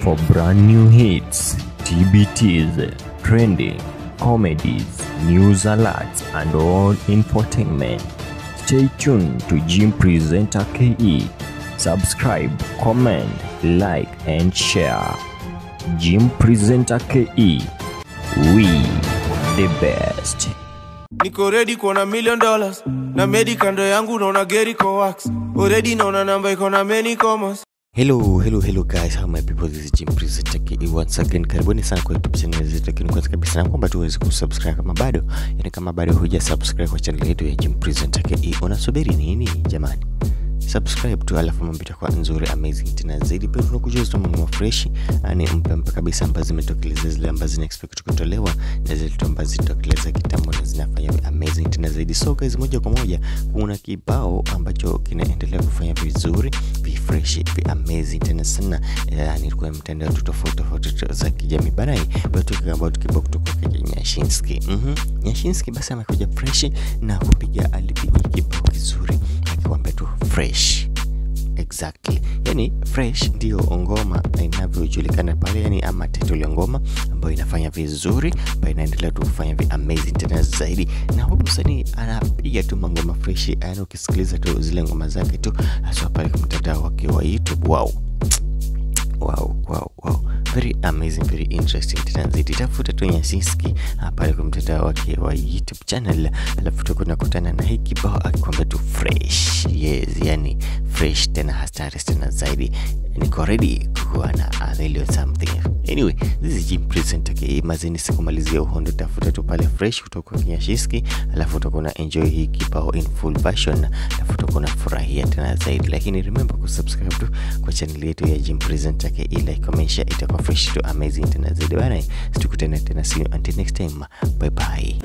For brand new hits, TBTs, trending, comedies, news alerts, and all infotainment, stay tuned to Jim Presenter KE. Subscribe, comment, like, and share. Jim Presenter KE. We the best. Niko ready kuona $1 million na medi kando yangu naona Gary ko wax. Already naona namba iko na many commas. Hello guys, how my people, this is Jim Presenter KE once again. Karibuni sana kwa YouTube channel yetu, lakini kwanza kabisa naomba tu uweze kusubscribe kama bado huja subscribe kwa channel yetu ya Jim Presenter KE. Unasubiri nini jamani? Subscribe tu, alafu mambo itakuwa nzuri, amazing tena zaidi. Pia tunakujuza mambo fresh, yani mpya kabisa ambazo zimetokeleza, zile ambazo zina expect kutolewa na zile ambazo zitokeleza kitambo na zinafanya amazing tena zaidi. So guys, moja kwa moja kuna kibao ambacho kinaendelea kufanya vizuri, fresh, amazing tena sana, yani kwa mtandao tofauti za kijamii barai. Watu kama kibao kutoka kwa Nyashinski. Nyashinski basi amekuja fresh na alipiga kibao kizuri akiwaambia tu fresh. Exactly. Yani fresh ndio ngoma inavyojulikana pale, yani ama title ya ngoma ambayo inafanya vizuri, ambayo inaendelea tu kufanya amazing tena zaidi. Na huyu msanii anapiga tu ngoma fresh, yani ukisikiliza tu zile ngoma zake tu hasa pale kwa mtandao wake wa YouTube. Wow. Very amazing, very interesting tena zaidi. Tafuta tu Nyashinski pale kwa mtandao wake wa YouTube channel, alafu tunakutana na hiki kibao akikwambia tu fresh. Yes, yani fresh tena hatari tena zaidi. Niko ready kuwa na really something. Anyway, this is Jim Presenter KE. Mazini sikumalizia uhondo, tafuta tu pale fresh kutoka kwa Nyashinski, alafu utakuwa enjoy hii kibao in full version, alafu utakuwa furahia tena zaidi. Lakini remember kusubscribe tu kwa channel yetu ya Jim Presenter KE, like, comment, share, itakuwa fresh to amazing tena zaidi. Bye, tukutane tena, see you until next time. Bye bye.